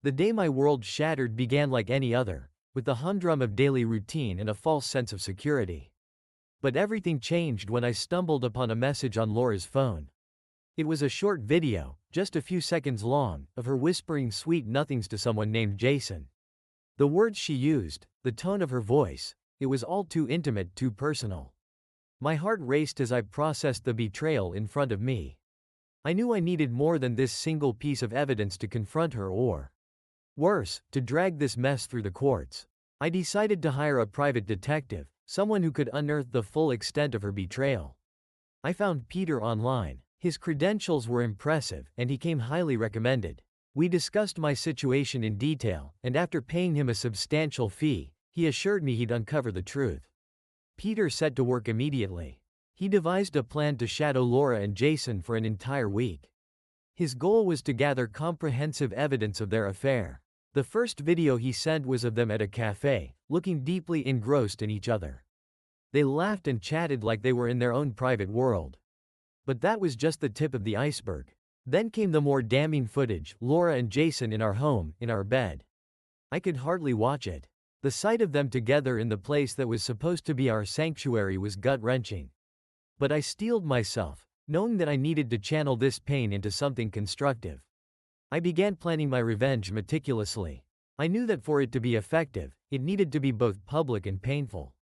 The day my world shattered began like any other, with the humdrum of daily routine and a false sense of security. But everything changed when I stumbled upon a message on Laura's phone. It was a short video, just a few seconds long, of her whispering sweet nothings to someone named Jason. The words she used, the tone of her voice, it was all too intimate, too personal. My heart raced as I processed the betrayal in front of me. I knew I needed more than this single piece of evidence to confront her or, worse, to drag this mess through the courts. I decided to hire a private detective, someone who could unearth the full extent of her betrayal. I found Peter online. His credentials were impressive, and he came highly recommended. We discussed my situation in detail, and after paying him a substantial fee, he assured me he'd uncover the truth. Peter set to work immediately. He devised a plan to shadow Laura and Jason for an entire week. His goal was to gather comprehensive evidence of their affair. The first video he sent was of them at a cafe, looking deeply engrossed in each other. They laughed and chatted like they were in their own private world. But that was just the tip of the iceberg. Then came the more damning footage, Laura and Jason in our home, in our bed. I could hardly watch it. The sight of them together in the place that was supposed to be our sanctuary was gut-wrenching. But I steeled myself, knowing that I needed to channel this pain into something constructive. I began planning my revenge meticulously. I knew that for it to be effective, it needed to be both public and painful.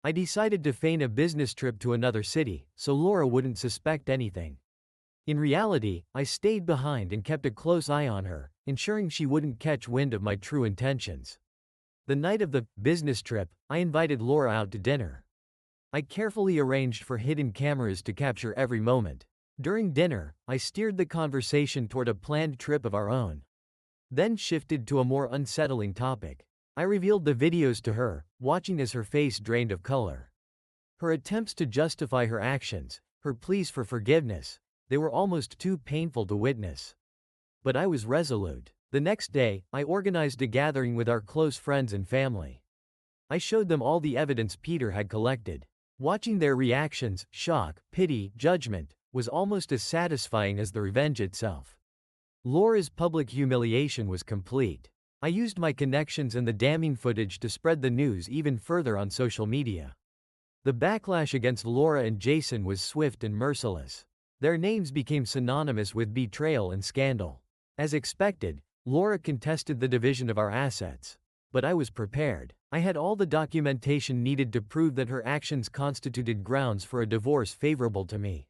I decided to feign a business trip to another city, so Laura wouldn't suspect anything. In reality, I stayed behind and kept a close eye on her, ensuring she wouldn't catch wind of my true intentions. The night of the business trip, I invited Laura out to dinner. I carefully arranged for hidden cameras to capture every moment. During dinner, I steered the conversation toward a planned trip of our own. Then shifted to a more unsettling topic. I revealed the videos to her, watching as her face drained of color. Her attempts to justify her actions, her pleas for forgiveness, they were almost too painful to witness. But I was resolute. The next day, I organized a gathering with our close friends and family. I showed them all the evidence Peter had collected. Watching their reactions, shock, pity, judgment, was almost as satisfying as the revenge itself. Laura's public humiliation was complete. I used my connections and the damning footage to spread the news even further on social media. The backlash against Laura and Jason was swift and merciless. Their names became synonymous with betrayal and scandal. As expected, Laura contested the division of our assets. But I was prepared. I had all the documentation needed to prove that her actions constituted grounds for a divorce favorable to me.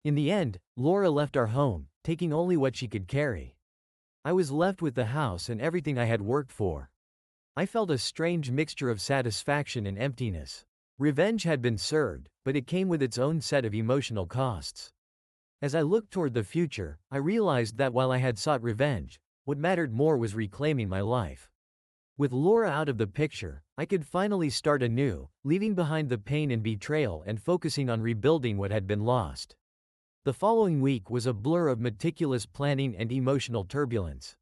In the end, Laura left our home, taking only what she could carry. I was left with the house and everything I had worked for. I felt a strange mixture of satisfaction and emptiness. Revenge had been served, but it came with its own set of emotional costs. As I looked toward the future, I realized that while I had sought revenge, what mattered more was reclaiming my life. With Laura out of the picture, I could finally start anew, leaving behind the pain and betrayal and focusing on rebuilding what had been lost. The following week was a blur of meticulous planning and emotional turbulence.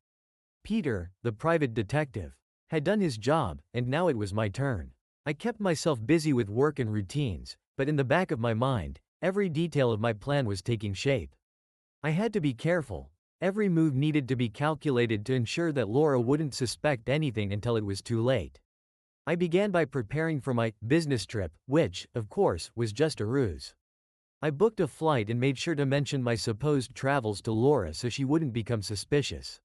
Peter, the private detective, had done his job, and now it was my turn. I kept myself busy with work and routines, but in the back of my mind, every detail of my plan was taking shape. I had to be careful. Every move needed to be calculated to ensure that Laura wouldn't suspect anything until it was too late. I began by preparing for my business trip, which, of course, was just a ruse. I booked a flight and made sure to mention my supposed travels to Laura so she wouldn't become suspicious.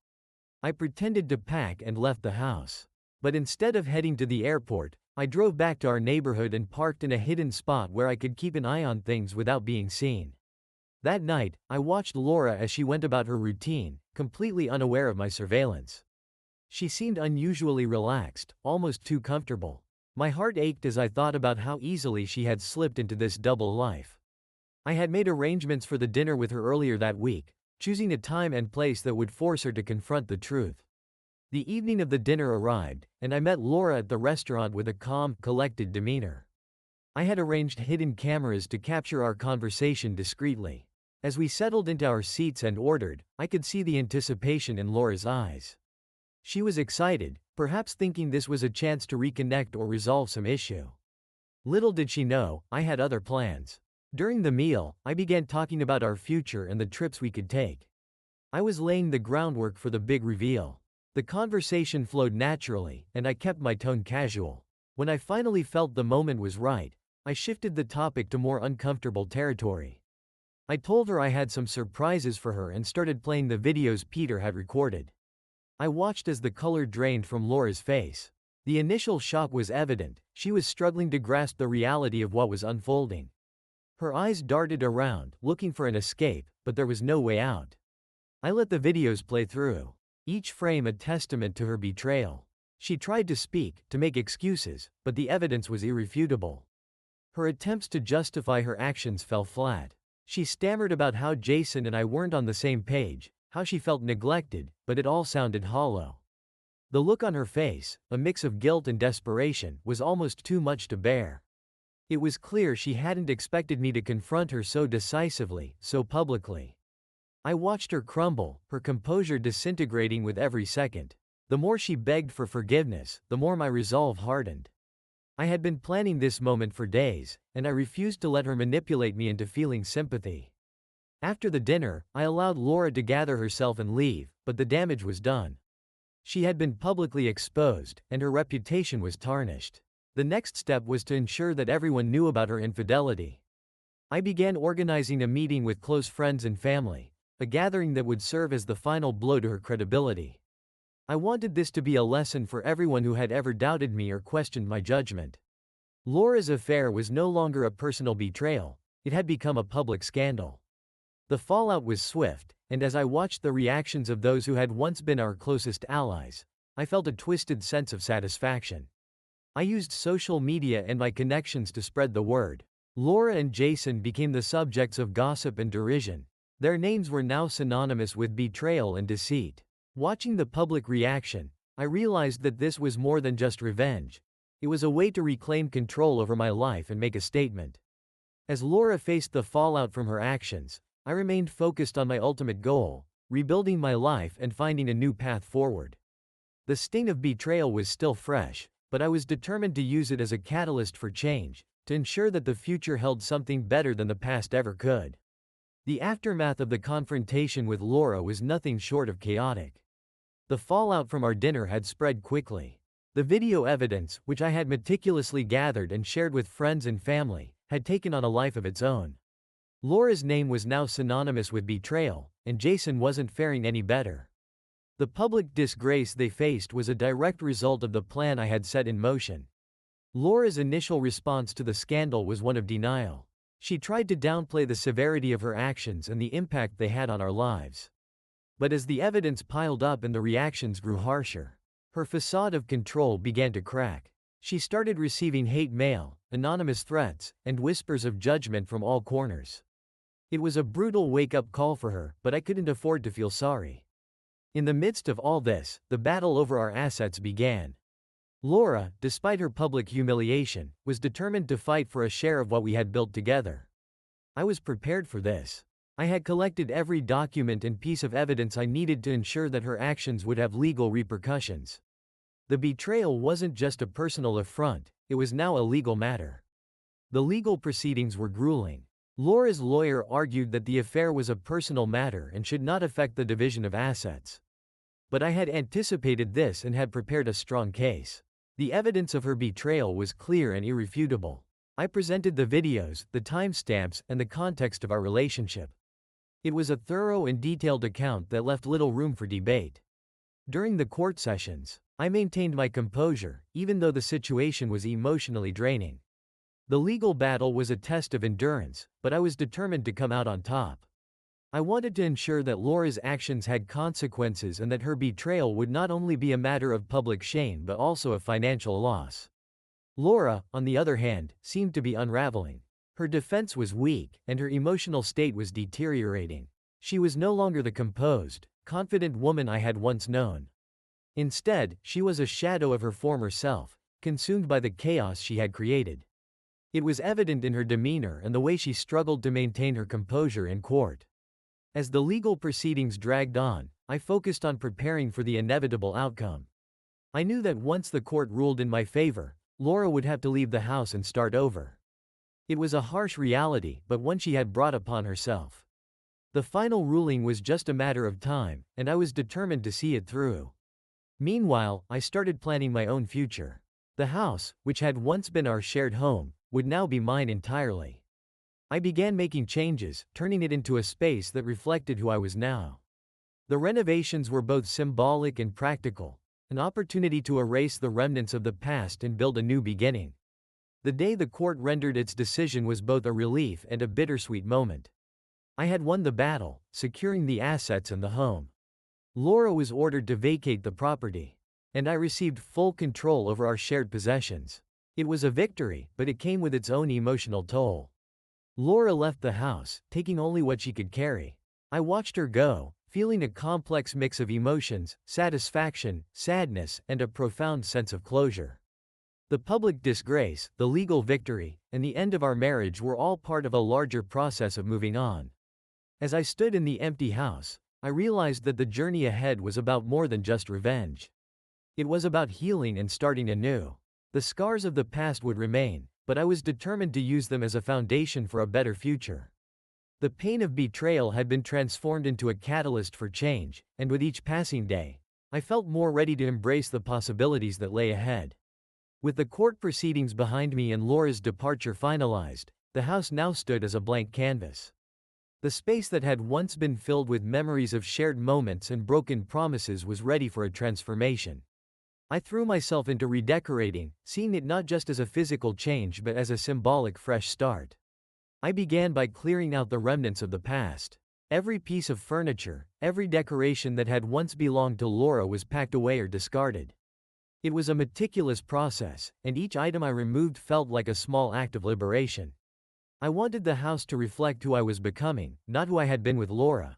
I pretended to pack and left the house. But instead of heading to the airport, I drove back to our neighborhood and parked in a hidden spot where I could keep an eye on things without being seen. That night, I watched Laura as she went about her routine, completely unaware of my surveillance. She seemed unusually relaxed, almost too comfortable. My heart ached as I thought about how easily she had slipped into this double life. I had made arrangements for the dinner with her earlier that week, choosing a time and place that would force her to confront the truth. The evening of the dinner arrived, and I met Laura at the restaurant with a calm, collected demeanor. I had arranged hidden cameras to capture our conversation discreetly. As we settled into our seats and ordered, I could see the anticipation in Laura's eyes. She was excited, perhaps thinking this was a chance to reconnect or resolve some issue. Little did she know, I had other plans. During the meal, I began talking about our future and the trips we could take. I was laying the groundwork for the big reveal. The conversation flowed naturally, and I kept my tone casual. When I finally felt the moment was right, I shifted the topic to more uncomfortable territory. I told her I had some surprises for her and started playing the videos Peter had recorded. I watched as the color drained from Laura's face. The initial shock was evident. She was struggling to grasp the reality of what was unfolding. Her eyes darted around, looking for an escape, but there was no way out. I let the videos play through, each frame a testament to her betrayal. She tried to speak, to make excuses, but the evidence was irrefutable. Her attempts to justify her actions fell flat. She stammered about how Jason and I weren't on the same page, how she felt neglected, but it all sounded hollow. The look on her face, a mix of guilt and desperation, was almost too much to bear. It was clear she hadn't expected me to confront her so decisively, so publicly. I watched her crumble, her composure disintegrating with every second. The more she begged for forgiveness, the more my resolve hardened. I had been planning this moment for days, and I refused to let her manipulate me into feeling sympathy. After the dinner, I allowed Laura to gather herself and leave, but the damage was done. She had been publicly exposed, and her reputation was tarnished. The next step was to ensure that everyone knew about her infidelity. I began organizing a meeting with close friends and family, a gathering that would serve as the final blow to her credibility. I wanted this to be a lesson for everyone who had ever doubted me or questioned my judgment. Laura's affair was no longer a personal betrayal, it had become a public scandal. The fallout was swift, and as I watched the reactions of those who had once been our closest allies, I felt a twisted sense of satisfaction. I used social media and my connections to spread the word. Laura and Jason became the subjects of gossip and derision. Their names were now synonymous with betrayal and deceit. Watching the public reaction, I realized that this was more than just revenge. It was a way to reclaim control over my life and make a statement. As Laura faced the fallout from her actions, I remained focused on my ultimate goal, rebuilding my life and finding a new path forward. The sting of betrayal was still fresh, but I was determined to use it as a catalyst for change, to ensure that the future held something better than the past ever could. The aftermath of the confrontation with Laura was nothing short of chaotic. The fallout from our dinner had spread quickly. The video evidence, which I had meticulously gathered and shared with friends and family, had taken on a life of its own. Laura's name was now synonymous with betrayal, and Jason wasn't faring any better. The public disgrace they faced was a direct result of the plan I had set in motion. Laura's initial response to the scandal was one of denial. She tried to downplay the severity of her actions and the impact they had on our lives. But as the evidence piled up and the reactions grew harsher, her facade of control began to crack. She started receiving hate mail, anonymous threats, and whispers of judgment from all corners. It was a brutal wake-up call for her, but I couldn't afford to feel sorry. In the midst of all this, the battle over our assets began. Laura, despite her public humiliation, was determined to fight for a share of what we had built together. I was prepared for this. I had collected every document and piece of evidence I needed to ensure that her actions would have legal repercussions. The betrayal wasn't just a personal affront, it was now a legal matter. The legal proceedings were grueling. Laura's lawyer argued that the affair was a personal matter and should not affect the division of assets. But I had anticipated this and had prepared a strong case. The evidence of her betrayal was clear and irrefutable. I presented the videos, the timestamps, and the context of our relationship. It was a thorough and detailed account that left little room for debate. During the court sessions, I maintained my composure, even though the situation was emotionally draining. The legal battle was a test of endurance, but I was determined to come out on top. I wanted to ensure that Laura's actions had consequences and that her betrayal would not only be a matter of public shame but also a financial loss. Laura, on the other hand, seemed to be unraveling. Her defense was weak, and her emotional state was deteriorating. She was no longer the composed, confident woman I had once known. Instead, she was a shadow of her former self, consumed by the chaos she had created. It was evident in her demeanor and the way she struggled to maintain her composure in court. As the legal proceedings dragged on, I focused on preparing for the inevitable outcome. I knew that once the court ruled in my favor, Laura would have to leave the house and start over. It was a harsh reality, but one she had brought upon herself. The final ruling was just a matter of time, and I was determined to see it through. Meanwhile, I started planning my own future. The house, which had once been our shared home, would now be mine entirely. I began making changes, turning it into a space that reflected who I was now. The renovations were both symbolic and practical, an opportunity to erase the remnants of the past and build a new beginning. The day the court rendered its decision was both a relief and a bittersweet moment. I had won the battle, securing the assets and the home. Laura was ordered to vacate the property, and I received full control over our shared possessions. It was a victory, but it came with its own emotional toll. Laura left the house, taking only what she could carry. I watched her go, feeling a complex mix of emotions, satisfaction, sadness, and a profound sense of closure. The public disgrace, the legal victory, and the end of our marriage were all part of a larger process of moving on. As I stood in the empty house, I realized that the journey ahead was about more than just revenge. It was about healing and starting anew. The scars of the past would remain, but I was determined to use them as a foundation for a better future. The pain of betrayal had been transformed into a catalyst for change, and with each passing day, I felt more ready to embrace the possibilities that lay ahead. With the court proceedings behind me and Laura's departure finalized, the house now stood as a blank canvas. The space that had once been filled with memories of shared moments and broken promises was ready for a transformation. I threw myself into redecorating, seeing it not just as a physical change but as a symbolic fresh start. I began by clearing out the remnants of the past. Every piece of furniture, every decoration that had once belonged to Laura was packed away or discarded. It was a meticulous process, and each item I removed felt like a small act of liberation. I wanted the house to reflect who I was becoming, not who I had been with Laura.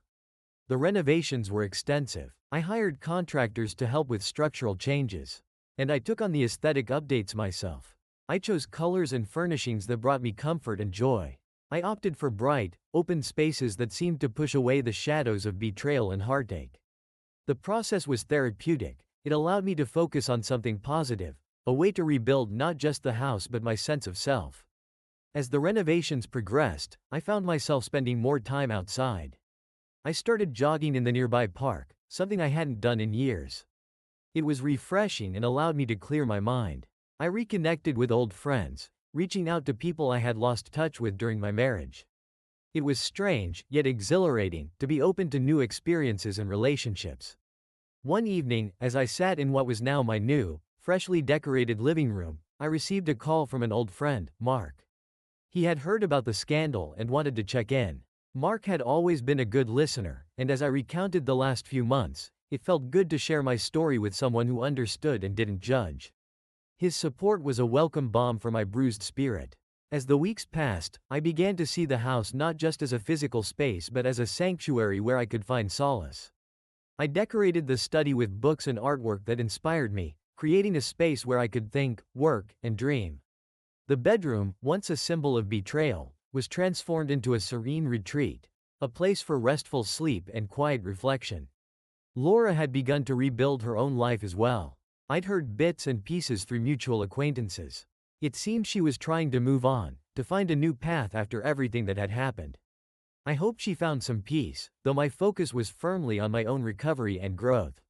The renovations were extensive. I hired contractors to help with structural changes, and I took on the aesthetic updates myself. I chose colors and furnishings that brought me comfort and joy. I opted for bright, open spaces that seemed to push away the shadows of betrayal and heartache. The process was therapeutic. It allowed me to focus on something positive, a way to rebuild not just the house but my sense of self. As the renovations progressed, I found myself spending more time outside. I started jogging in the nearby park, something I hadn't done in years. It was refreshing and allowed me to clear my mind. I reconnected with old friends, reaching out to people I had lost touch with during my marriage. It was strange, yet exhilarating, to be open to new experiences and relationships. One evening, as I sat in what was now my new, freshly decorated living room, I received a call from an old friend, Mark. He had heard about the scandal and wanted to check in. Mark had always been a good listener, and as I recounted the last few months, it felt good to share my story with someone who understood and didn't judge. His support was a welcome balm for my bruised spirit. As the weeks passed, I began to see the house not just as a physical space but as a sanctuary where I could find solace. I decorated the study with books and artwork that inspired me, creating a space where I could think, work, and dream. The bedroom, once a symbol of betrayal, was transformed into a serene retreat, a place for restful sleep and quiet reflection. Laura had begun to rebuild her own life as well. I'd heard bits and pieces through mutual acquaintances. It seemed she was trying to move on, to find a new path after everything that had happened. I hoped she found some peace, though my focus was firmly on my own recovery and growth.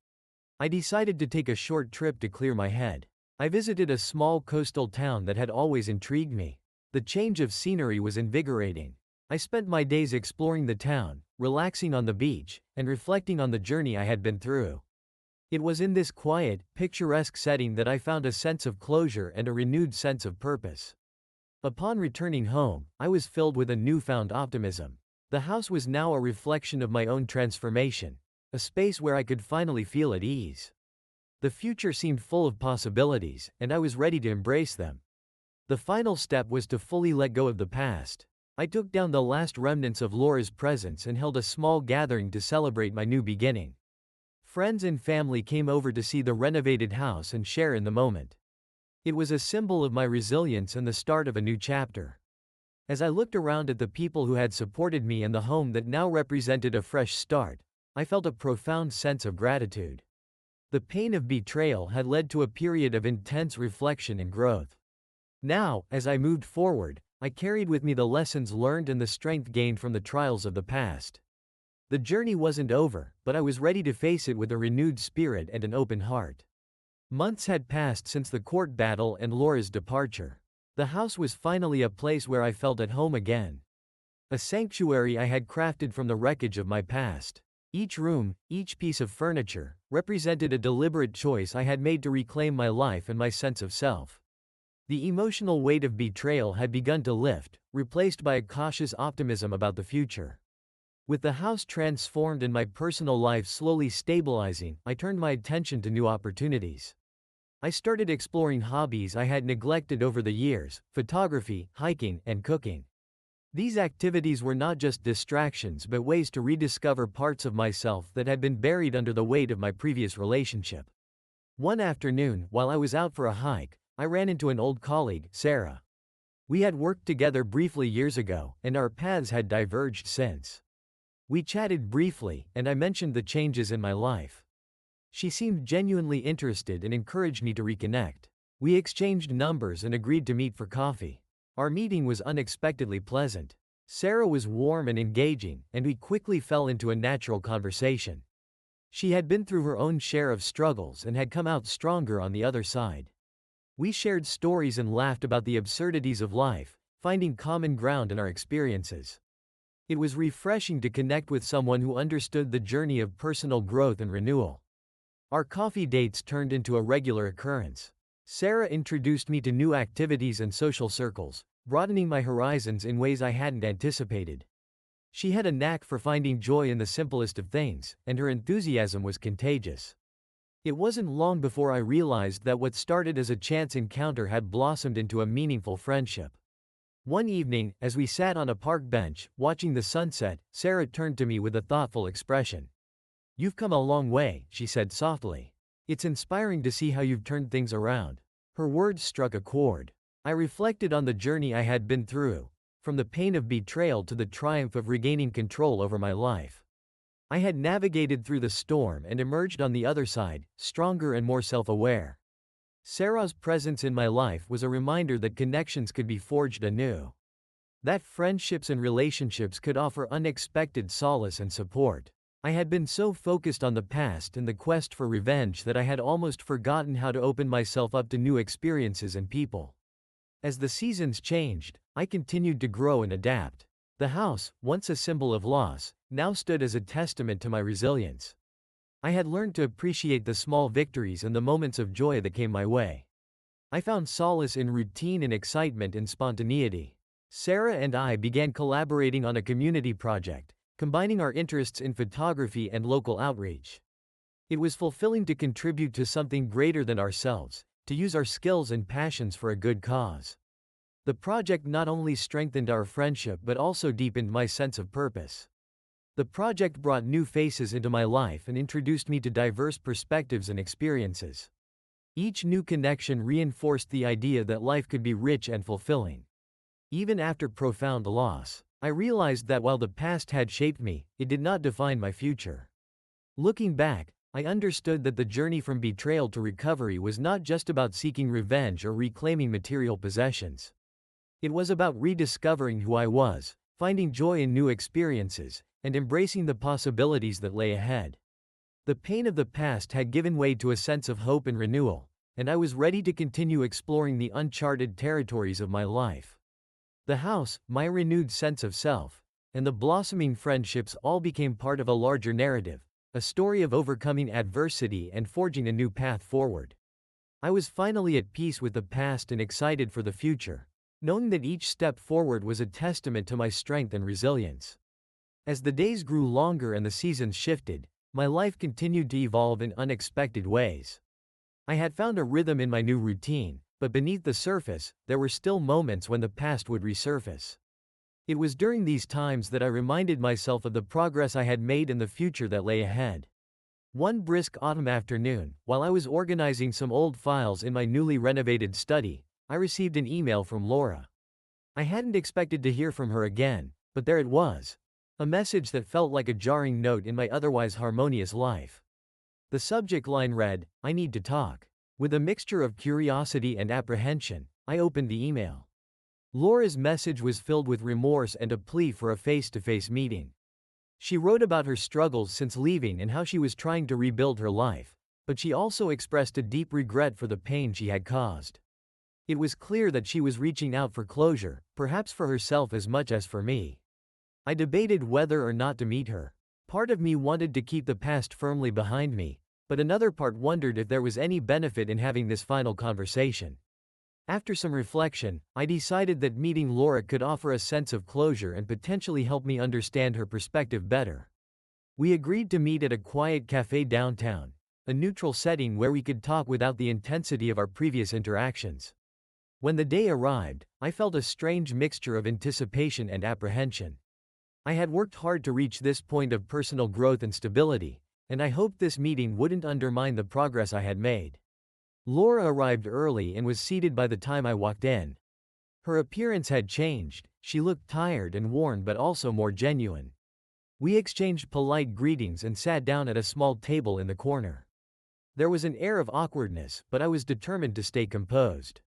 I decided to take a short trip to clear my head. I visited a small coastal town that had always intrigued me. The change of scenery was invigorating. I spent my days exploring the town, relaxing on the beach, and reflecting on the journey I had been through. It was in this quiet, picturesque setting that I found a sense of closure and a renewed sense of purpose. Upon returning home, I was filled with a newfound optimism. The house was now a reflection of my own transformation, a space where I could finally feel at ease. The future seemed full of possibilities, and I was ready to embrace them. The final step was to fully let go of the past. I took down the last remnants of Laura's presence and held a small gathering to celebrate my new beginning. Friends and family came over to see the renovated house and share in the moment. It was a symbol of my resilience and the start of a new chapter. As I looked around at the people who had supported me and the home that now represented a fresh start, I felt a profound sense of gratitude. The pain of betrayal had led to a period of intense reflection and growth. Now, as I moved forward, I carried with me the lessons learned and the strength gained from the trials of the past. The journey wasn't over, but I was ready to face it with a renewed spirit and an open heart. Months had passed since the court battle and Laura's departure. The house was finally a place where I felt at home again. A sanctuary I had crafted from the wreckage of my past. Each room, each piece of furniture, represented a deliberate choice I had made to reclaim my life and my sense of self. The emotional weight of betrayal had begun to lift, replaced by a cautious optimism about the future. With the house transformed and my personal life slowly stabilizing, I turned my attention to new opportunities. I started exploring hobbies I had neglected over the years: photography, hiking, and cooking. These activities were not just distractions but ways to rediscover parts of myself that had been buried under the weight of my previous relationship. One afternoon, while I was out for a hike, I ran into an old colleague, Sarah. We had worked together briefly years ago, and our paths had diverged since. We chatted briefly, and I mentioned the changes in my life. She seemed genuinely interested and encouraged me to reconnect. We exchanged numbers and agreed to meet for coffee. Our meeting was unexpectedly pleasant. Sarah was warm and engaging, and we quickly fell into a natural conversation. She had been through her own share of struggles and had come out stronger on the other side. We shared stories and laughed about the absurdities of life, finding common ground in our experiences. It was refreshing to connect with someone who understood the journey of personal growth and renewal. Our coffee dates turned into a regular occurrence. Sarah introduced me to new activities and social circles, broadening my horizons in ways I hadn't anticipated. She had a knack for finding joy in the simplest of things, and her enthusiasm was contagious. It wasn't long before I realized that what started as a chance encounter had blossomed into a meaningful friendship. One evening, as we sat on a park bench, watching the sunset, Sarah turned to me with a thoughtful expression. "You've come a long way," she said softly. "It's inspiring to see how you've turned things around." Her words struck a chord. I reflected on the journey I had been through, from the pain of betrayal to the triumph of regaining control over my life. I had navigated through the storm and emerged on the other side, stronger and more self-aware. Sarah's presence in my life was a reminder that connections could be forged anew. That friendships and relationships could offer unexpected solace and support. I had been so focused on the past and the quest for revenge that I had almost forgotten how to open myself up to new experiences and people. As the seasons changed, I continued to grow and adapt. The house, once a symbol of loss, now stood as a testament to my resilience. I had learned to appreciate the small victories and the moments of joy that came my way. I found solace in routine and excitement in spontaneity. Sarah and I began collaborating on a community project, combining our interests in photography and local outreach. It was fulfilling to contribute to something greater than ourselves, to use our skills and passions for a good cause. The project not only strengthened our friendship but also deepened my sense of purpose. The project brought new faces into my life and introduced me to diverse perspectives and experiences. Each new connection reinforced the idea that life could be rich and fulfilling. Even after profound loss, I realized that while the past had shaped me, it did not define my future. Looking back, I understood that the journey from betrayal to recovery was not just about seeking revenge or reclaiming material possessions. It was about rediscovering who I was, finding joy in new experiences, and embracing the possibilities that lay ahead. The pain of the past had given way to a sense of hope and renewal, and I was ready to continue exploring the uncharted territories of my life. The house, my renewed sense of self, and the blossoming friendships all became part of a larger narrative, a story of overcoming adversity and forging a new path forward. I was finally at peace with the past and excited for the future, knowing that each step forward was a testament to my strength and resilience. As the days grew longer and the seasons shifted, my life continued to evolve in unexpected ways. I had found a rhythm in my new routine, but beneath the surface, there were still moments when the past would resurface. It was during these times that I reminded myself of the progress I had made and the future that lay ahead. One brisk autumn afternoon, while I was organizing some old files in my newly renovated study, I received an email from Laura. I hadn't expected to hear from her again, but there it was. A message that felt like a jarring note in my otherwise harmonious life. The subject line read, "I need to talk." With a mixture of curiosity and apprehension, I opened the email. Laura's message was filled with remorse and a plea for a face-to-face meeting. She wrote about her struggles since leaving and how she was trying to rebuild her life, but she also expressed a deep regret for the pain she had caused. It was clear that she was reaching out for closure, perhaps for herself as much as for me. I debated whether or not to meet her. Part of me wanted to keep the past firmly behind me, but another part wondered if there was any benefit in having this final conversation. After some reflection, I decided that meeting Laura could offer a sense of closure and potentially help me understand her perspective better. We agreed to meet at a quiet cafe downtown, a neutral setting where we could talk without the intensity of our previous interactions. When the day arrived, I felt a strange mixture of anticipation and apprehension. I had worked hard to reach this point of personal growth and stability, and I hoped this meeting wouldn't undermine the progress I had made. Laura arrived early and was seated by the time I walked in. Her appearance had changed, she looked tired and worn but also more genuine. We exchanged polite greetings and sat down at a small table in the corner. There was an air of awkwardness, but I was determined to stay composed.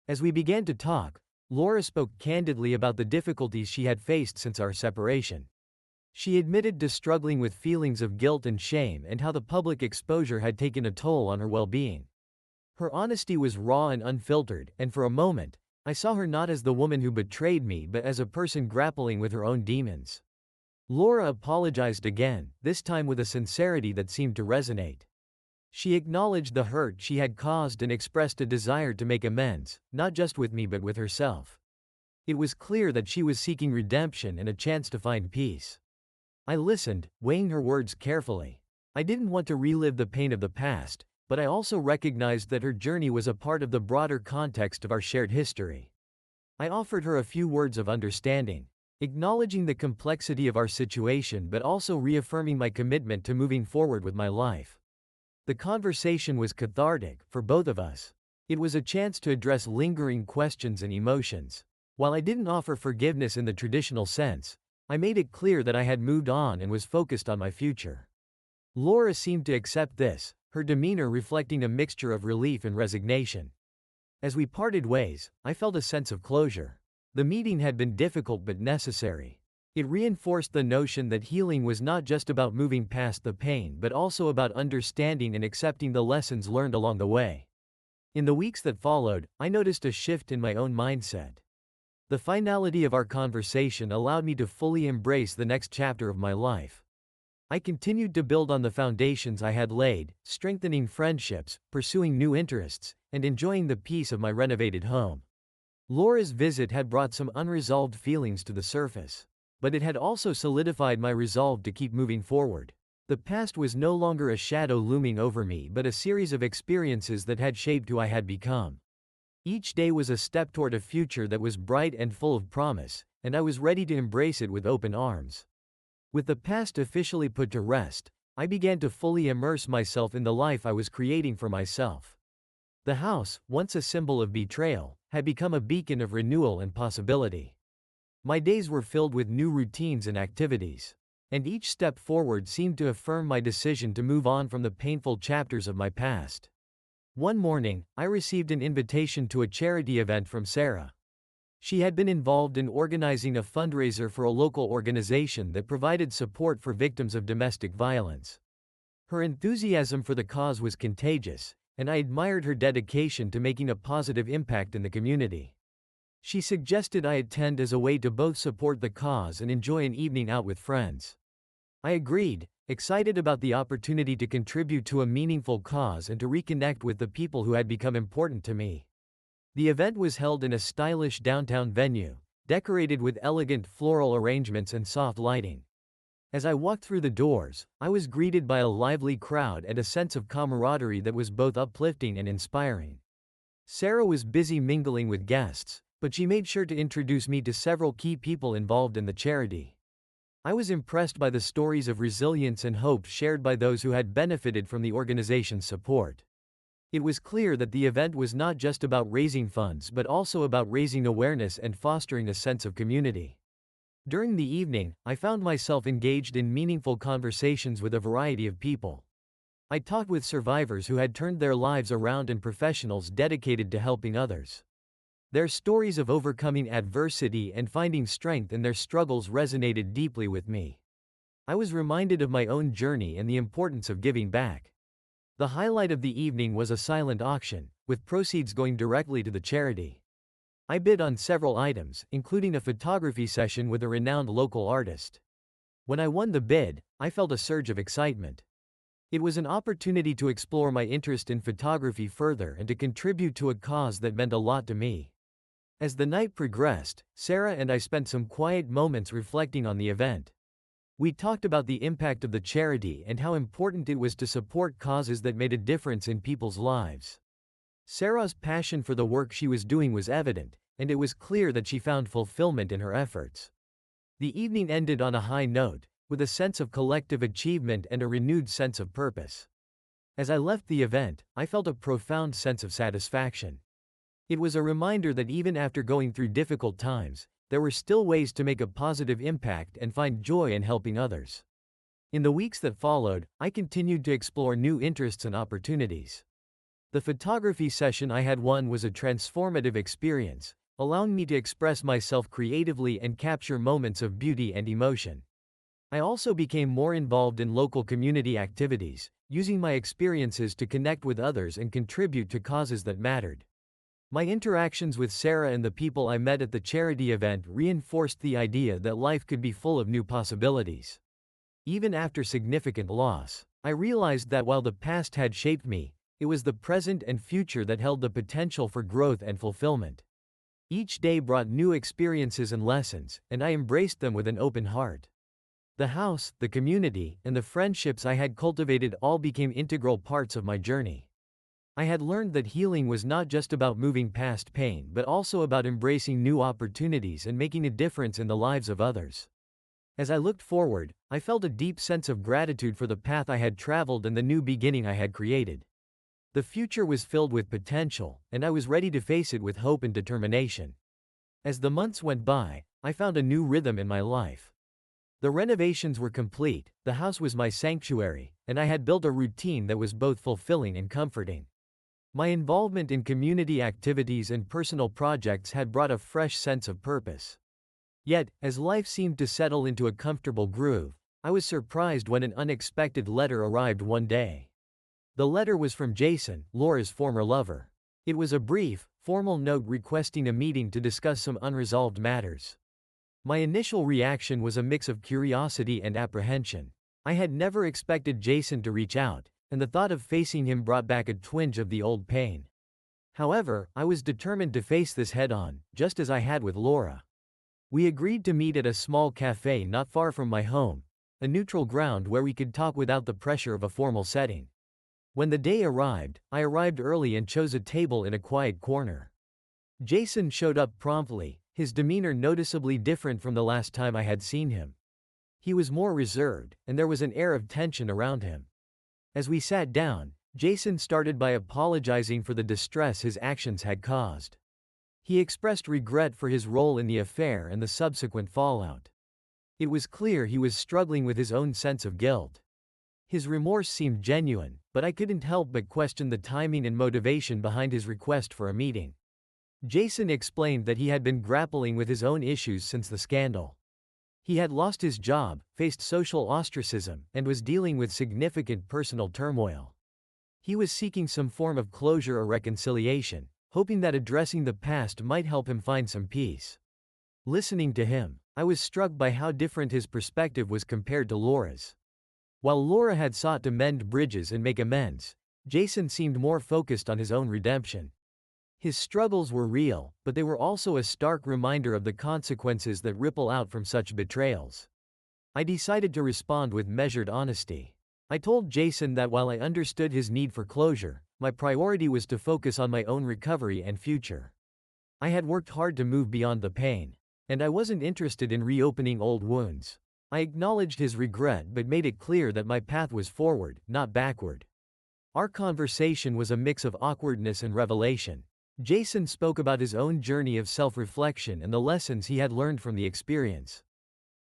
As we began to talk, Laura spoke candidly about the difficulties she had faced since our separation. She admitted to struggling with feelings of guilt and shame and how the public exposure had taken a toll on her well-being. Her honesty was raw and unfiltered, and for a moment, I saw her not as the woman who betrayed me but as a person grappling with her own demons. Laura apologized again, this time with a sincerity that seemed to resonate. She acknowledged the hurt she had caused and expressed a desire to make amends, not just with me but with herself. It was clear that she was seeking redemption and a chance to find peace. I listened, weighing her words carefully. I didn't want to relive the pain of the past, but I also recognized that her journey was a part of the broader context of our shared history. I offered her a few words of understanding, acknowledging the complexity of our situation but also reaffirming my commitment to moving forward with my life. The conversation was cathartic, for both of us. It was a chance to address lingering questions and emotions. While I didn't offer forgiveness in the traditional sense, I made it clear that I had moved on and was focused on my future. Laura seemed to accept this, her demeanor reflecting a mixture of relief and resignation. As we parted ways, I felt a sense of closure. The meeting had been difficult but necessary. It reinforced the notion that healing was not just about moving past the pain but also about understanding and accepting the lessons learned along the way. In the weeks that followed, I noticed a shift in my own mindset. The finality of our conversation allowed me to fully embrace the next chapter of my life. I continued to build on the foundations I had laid, strengthening friendships, pursuing new interests, and enjoying the peace of my renovated home. Laura's visit had brought some unresolved feelings to the surface. But it had also solidified my resolve to keep moving forward. The past was no longer a shadow looming over me but a series of experiences that had shaped who I had become. Each day was a step toward a future that was bright and full of promise, and I was ready to embrace it with open arms. With the past officially put to rest, I began to fully immerse myself in the life I was creating for myself. The house, once a symbol of betrayal, had become a beacon of renewal and possibility. My days were filled with new routines and activities, and each step forward seemed to affirm my decision to move on from the painful chapters of my past. One morning, I received an invitation to a charity event from Sarah. She had been involved in organizing a fundraiser for a local organization that provided support for victims of domestic violence. Her enthusiasm for the cause was contagious, and I admired her dedication to making a positive impact in the community. She suggested I attend as a way to both support the cause and enjoy an evening out with friends. I agreed, excited about the opportunity to contribute to a meaningful cause and to reconnect with the people who had become important to me. The event was held in a stylish downtown venue, decorated with elegant floral arrangements and soft lighting. As I walked through the doors, I was greeted by a lively crowd and a sense of camaraderie that was both uplifting and inspiring. Sarah was busy mingling with guests, but she made sure to introduce me to several key people involved in the charity. I was impressed by the stories of resilience and hope shared by those who had benefited from the organization's support. It was clear that the event was not just about raising funds but also about raising awareness and fostering a sense of community. During the evening, I found myself engaged in meaningful conversations with a variety of people. I talked with survivors who had turned their lives around and professionals dedicated to helping others. Their stories of overcoming adversity and finding strength in their struggles resonated deeply with me. I was reminded of my own journey and the importance of giving back. The highlight of the evening was a silent auction, with proceeds going directly to the charity. I bid on several items, including a photography session with a renowned local artist. When I won the bid, I felt a surge of excitement. It was an opportunity to explore my interest in photography further and to contribute to a cause that meant a lot to me. As the night progressed, Sarah and I spent some quiet moments reflecting on the event. We talked about the impact of the charity and how important it was to support causes that made a difference in people's lives. Sarah's passion for the work she was doing was evident, and it was clear that she found fulfillment in her efforts. The evening ended on a high note, with a sense of collective achievement and a renewed sense of purpose. As I left the event, I felt a profound sense of satisfaction. It was a reminder that even after going through difficult times, there were still ways to make a positive impact and find joy in helping others. In the weeks that followed, I continued to explore new interests and opportunities. The photography session I had won was a transformative experience, allowing me to express myself creatively and capture moments of beauty and emotion. I also became more involved in local community activities, using my experiences to connect with others and contribute to causes that mattered. My interactions with Sarah and the people I met at the charity event reinforced the idea that life could be full of new possibilities. Even after significant loss, I realized that while the past had shaped me, it was the present and future that held the potential for growth and fulfillment. Each day brought new experiences and lessons, and I embraced them with an open heart. The house, the community, and the friendships I had cultivated all became integral parts of my journey. I had learned that healing was not just about moving past pain but also about embracing new opportunities and making a difference in the lives of others. As I looked forward, I felt a deep sense of gratitude for the path I had traveled and the new beginning I had created. The future was filled with potential, and I was ready to face it with hope and determination. As the months went by, I found a new rhythm in my life. The renovations were complete, the house was my sanctuary, and I had built a routine that was both fulfilling and comforting. My involvement in community activities and personal projects had brought a fresh sense of purpose. Yet, as life seemed to settle into a comfortable groove, I was surprised when an unexpected letter arrived one day. The letter was from Jason, Laura's former lover. It was a brief, formal note requesting a meeting to discuss some unresolved matters. My initial reaction was a mix of curiosity and apprehension. I had never expected Jason to reach out, and the thought of facing him brought back a twinge of the old pain. However, I was determined to face this head-on, just as I had with Laura. We agreed to meet at a small cafe not far from my home, a neutral ground where we could talk without the pressure of a formal setting. When the day arrived, I arrived early and chose a table in a quiet corner. Jason showed up promptly, his demeanor noticeably different from the last time I had seen him. He was more reserved, and there was an air of tension around him. As we sat down, Jason started by apologizing for the distress his actions had caused. He expressed regret for his role in the affair and the subsequent fallout. It was clear he was struggling with his own sense of guilt. His remorse seemed genuine, but I couldn't help but question the timing and motivation behind his request for a meeting. Jason explained that he had been grappling with his own issues since the scandal. He had lost his job, faced social ostracism, and was dealing with significant personal turmoil. He was seeking some form of closure or reconciliation, hoping that addressing the past might help him find some peace. Listening to him, I was struck by how different his perspective was compared to Laura's. While Laura had sought to mend bridges and make amends, Jason seemed more focused on his own redemption. His struggles were real, but they were also a stark reminder of the consequences that ripple out from such betrayals. I decided to respond with measured honesty. I told Jason that while I understood his need for closure, my priority was to focus on my own recovery and future. I had worked hard to move beyond the pain, and I wasn't interested in reopening old wounds. I acknowledged his regret but made it clear that my path was forward, not backward. Our conversation was a mix of awkwardness and revelation. Jason spoke about his own journey of self-reflection and the lessons he had learned from the experience.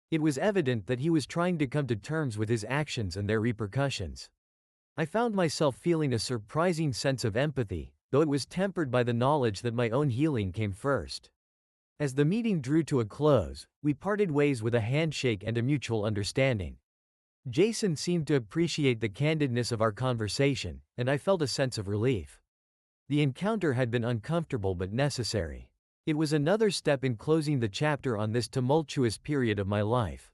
It was evident that he was trying to come to terms with his actions and their repercussions. I found myself feeling a surprising sense of empathy, though it was tempered by the knowledge that my own healing came first. As the meeting drew to a close, we parted ways with a handshake and a mutual understanding. Jason seemed to appreciate the candidness of our conversation, and I felt a sense of relief. The encounter had been uncomfortable but necessary. It was another step in closing the chapter on this tumultuous period of my life.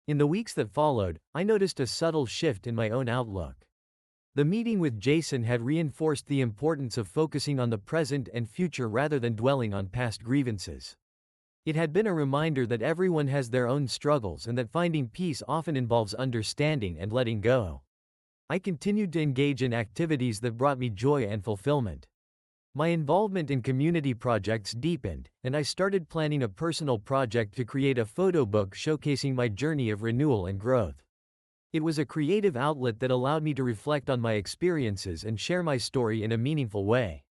In the weeks that followed, I noticed a subtle shift in my own outlook. The meeting with Jason had reinforced the importance of focusing on the present and future rather than dwelling on past grievances. It had been a reminder that everyone has their own struggles and that finding peace often involves understanding and letting go. I continued to engage in activities that brought me joy and fulfillment. My involvement in community projects deepened, and I started planning a personal project to create a photo book showcasing my journey of renewal and growth. It was a creative outlet that allowed me to reflect on my experiences and share my story in a meaningful way.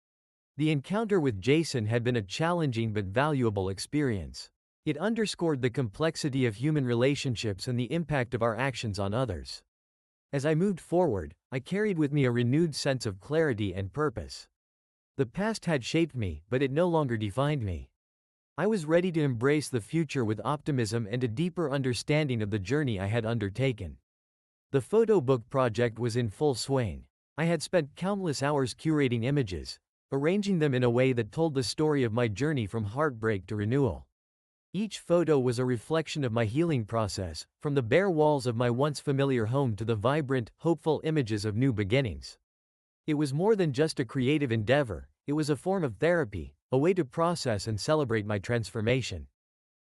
The encounter with Jason had been a challenging but valuable experience. It underscored the complexity of human relationships and the impact of our actions on others. As I moved forward, I carried with me a renewed sense of clarity and purpose. The past had shaped me, but it no longer defined me. I was ready to embrace the future with optimism and a deeper understanding of the journey I had undertaken. The photo book project was in full swing. I had spent countless hours curating images, arranging them in a way that told the story of my journey from heartbreak to renewal. Each photo was a reflection of my healing process, from the bare walls of my once familiar home to the vibrant, hopeful images of new beginnings. It was more than just a creative endeavor, it was a form of therapy, a way to process and celebrate my transformation.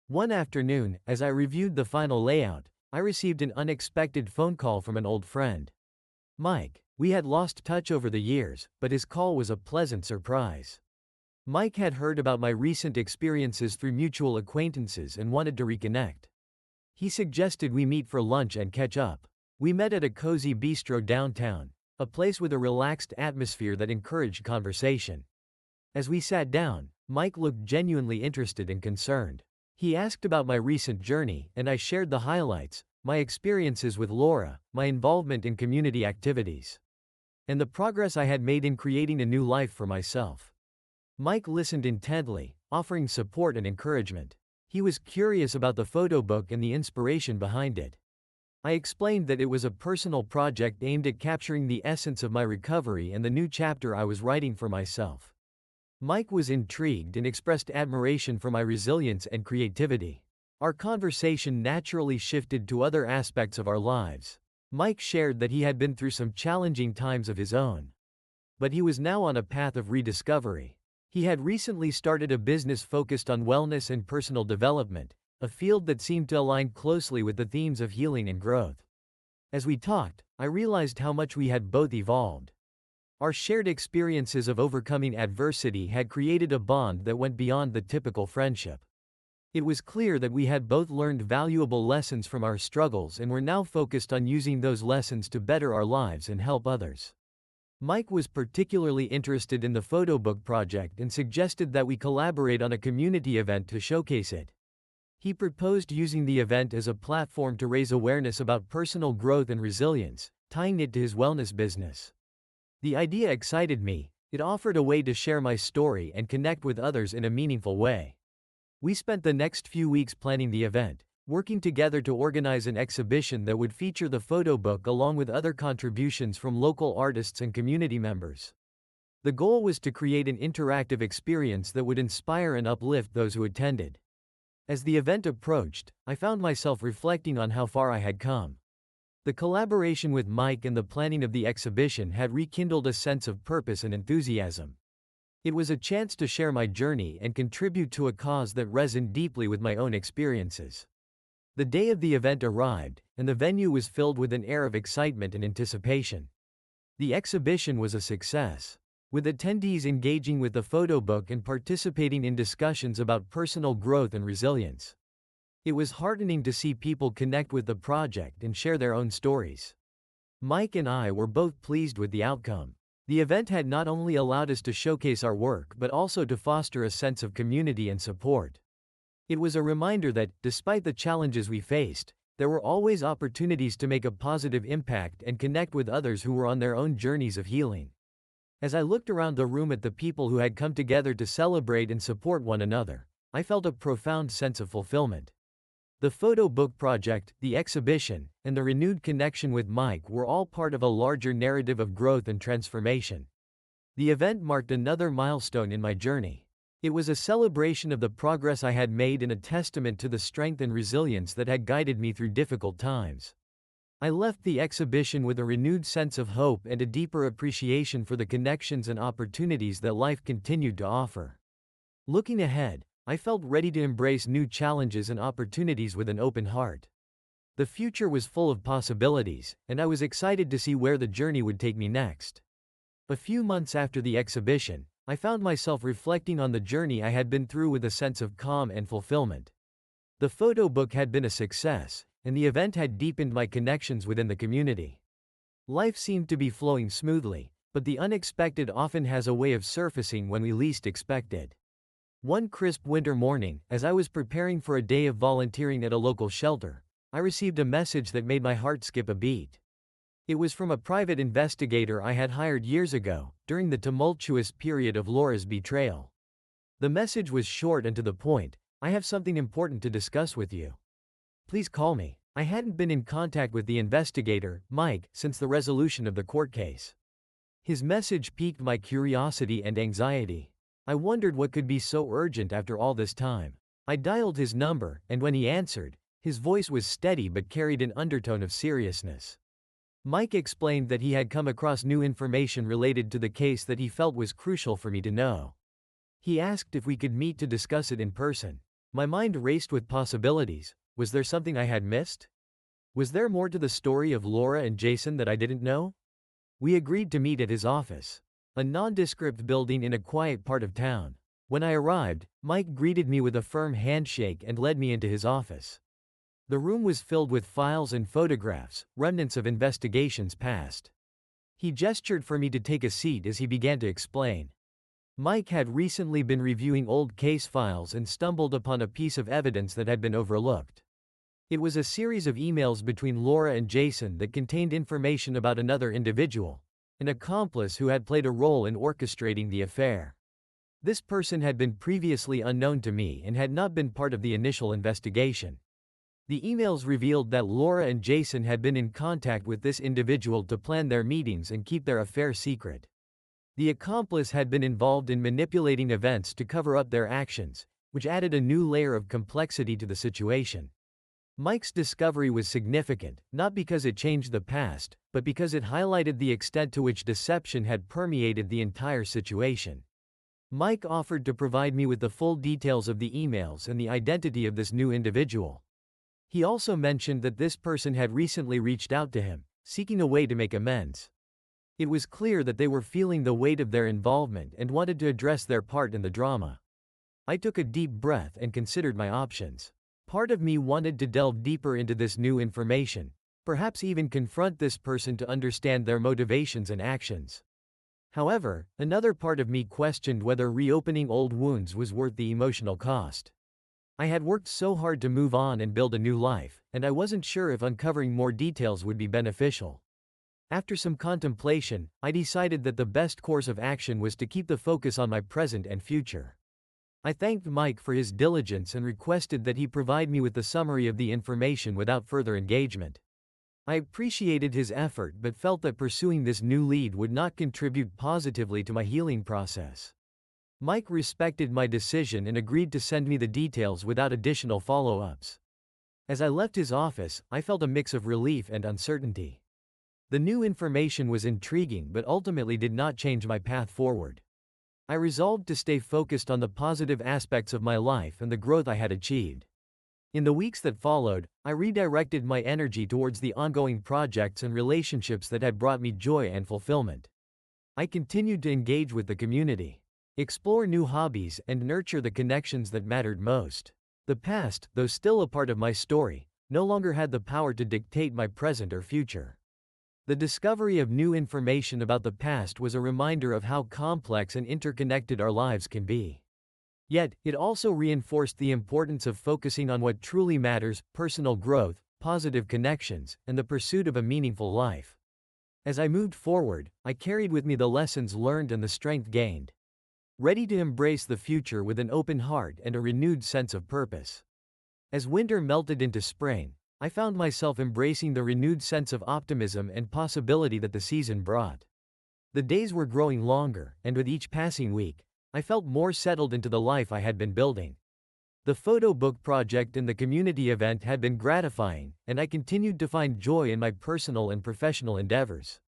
One afternoon, as I reviewed the final layout, I received an unexpected phone call from an old friend. Mike. We had lost touch over the years, but his call was a pleasant surprise. Mike had heard about my recent experiences through mutual acquaintances and wanted to reconnect. He suggested we meet for lunch and catch up. We met at a cozy bistro downtown, a place with a relaxed atmosphere that encouraged conversation. As we sat down, Mike looked genuinely interested and concerned. He asked about my recent journey, and I shared the highlights, my experiences with Laura, my involvement in community activities, and the progress I had made in creating a new life for myself. Mike listened intently, offering support and encouragement. He was curious about the photo book and the inspiration behind it. I explained that it was a personal project aimed at capturing the essence of my recovery and the new chapter I was writing for myself. Mike was intrigued and expressed admiration for my resilience and creativity. Our conversation naturally shifted to other aspects of our lives. Mike shared that he had been through some challenging times of his own. But he was now on a path of rediscovery. He had recently started a business focused on wellness and personal development, a field that seemed to align closely with the themes of healing and growth. As we talked, I realized how much we had both evolved. Our shared experiences of overcoming adversity had created a bond that went beyond the typical friendship. It was clear that we had both learned valuable lessons from our struggles and were now focused on using those lessons to better our lives and help others. Mike was particularly interested in the photo book project and suggested that we collaborate on a community event to showcase it. He proposed using the event as a platform to raise awareness about personal growth and resilience, tying it to his wellness business. The idea excited me. It offered a way to share my story and connect with others in a meaningful way. We spent the next few weeks planning the event, working together to organize an exhibition that would feature the photo book along with other contributions from local artists and community members. The goal was to create an interactive experience that would inspire and uplift those who attended. As the event approached, I found myself reflecting on how far I had come. The collaboration with Mike and the planning of the exhibition had rekindled a sense of purpose and enthusiasm. It was a chance to share my journey and contribute to a cause that resonated deeply with my own experiences. The day of the event arrived, and the venue was filled with an air of excitement and anticipation. The exhibition was a success, with attendees engaging with the photo book and participating in discussions about personal growth and resilience. It was heartening to see people connect with the project and share their own stories. Mike and I were both pleased with the outcome. The event had not only allowed us to showcase our work but also to foster a sense of community and support. It was a reminder that, despite the challenges we faced, there were always opportunities to make a positive impact and connect with others who were on their own journeys of healing. As I looked around the room at the people who had come together to celebrate and support one another, I felt a profound sense of fulfillment. The photo book project, the exhibition, and the renewed connection with Mike were all part of a larger narrative of growth and transformation. The event marked another milestone in my journey. It was a celebration of the progress I had made and a testament to the strength and resilience that had guided me through difficult times. I left the exhibition with a renewed sense of hope and a deeper appreciation for the connections and opportunities that life continued to offer. Looking ahead, I felt ready to embrace new challenges and opportunities with an open heart. The future was full of possibilities, and I was excited to see where the journey would take me next. A few months after the exhibition, I found myself reflecting on the journey I had been through with a sense of calm and fulfillment. The photo book had been a success, and the event had deepened my connections within the community. Life seemed to be flowing smoothly, but the unexpected often has a way of surfacing when we least expect it. One crisp winter morning, as I was preparing for a day of volunteering at a local shelter, I received a message that made my heart skip a beat. It was from a private investigator I had hired years ago, during the tumultuous period of Laura's betrayal. The message was short and to the point: "I have something important to discuss with you. Please call me." I hadn't been in contact with the investigator, Mike, since the resolution of the court case. His message piqued my curiosity and anxiety. I wondered what could be so urgent after all this time. I dialed his number, and when he answered, his voice was steady but carried an undertone of seriousness. Mike explained that he had come across new information related to the case that he felt was crucial for me to know. He asked if we could meet to discuss it in person. My mind raced with possibilities. Was there something I had missed? Was there more to the story of Laura and Jason that I didn't know? We agreed to meet at his office, a nondescript building in a quiet part of town. When I arrived, Mike greeted me with a firm handshake and led me into his office. The room was filled with files and photographs, remnants of investigations past. He gestured for me to take a seat as he began to explain. Mike had recently been reviewing old case files and stumbled upon a piece of evidence that had been overlooked. It was a series of emails between Laura and Jason that contained information about another individual, an accomplice who had played a role in orchestrating the affair. This person had been previously unknown to me and had not been part of the initial investigation. The emails revealed that Laura and Jason had been in contact with this individual to plan their meetings and keep their affair secret. The accomplice had been involved in manipulating events to cover up their actions, which added a new layer of complexity to the situation. Mike's discovery was significant, not because it changed the past, but because it highlighted the extent to which deception had permeated the entire situation. Mike offered to provide me with the full details of the emails and the identity of this new individual. He also mentioned that this person had recently reached out to him, seeking a way to make amends. It was clear that they were feeling the weight of their involvement and wanted to address their part in the drama. I took a deep breath and considered my options. Part of me wanted to delve deeper into this new information, perhaps even confront this person to understand their motivations and actions. However, another part of me questioned whether reopening old wounds was worth the emotional cost. I had worked so hard to move on and build a new life, and I wasn't sure if uncovering more details would be beneficial. After some contemplation, I decided that the best course of action was to keep the focus on my present and future. I thanked Mike for his diligence and requested that he provide me with the summary of the information without further engagement. I appreciated his effort but felt that pursuing this new lead would not contribute positively to my healing process. Mike respected my decision and agreed to send me the details without additional follow-ups. As I left his office, I felt a mix of relief and uncertainty. The new information was intriguing but ultimately did not change my path forward. I resolved to stay focused on the positive aspects of my life and the growth I had achieved. In the weeks that followed, I redirected my energy towards the ongoing projects and relationships that had brought me joy and fulfillment. I continued to engage with the community, explore new hobbies, and nurture the connections that mattered most. The past, though still a part of my story, no longer had the power to dictate my present or future. The discovery of new information about the past was a reminder of how complex and interconnected our lives can be. Yet, it also reinforced the importance of focusing on what truly matters: personal growth, positive connections, and the pursuit of a meaningful life. As I moved forward, I carried with me the lessons learned and the strength gained, ready to embrace the future with an open heart and a renewed sense of purpose. As winter melted into spring, I found myself embracing the renewed sense of optimism and possibility that the season brought. The days were growing longer, and with each passing week, I felt more settled into the life I had been building. The photo book project and the community event had been gratifying, and I continued to find joy in my personal and professional endeavors.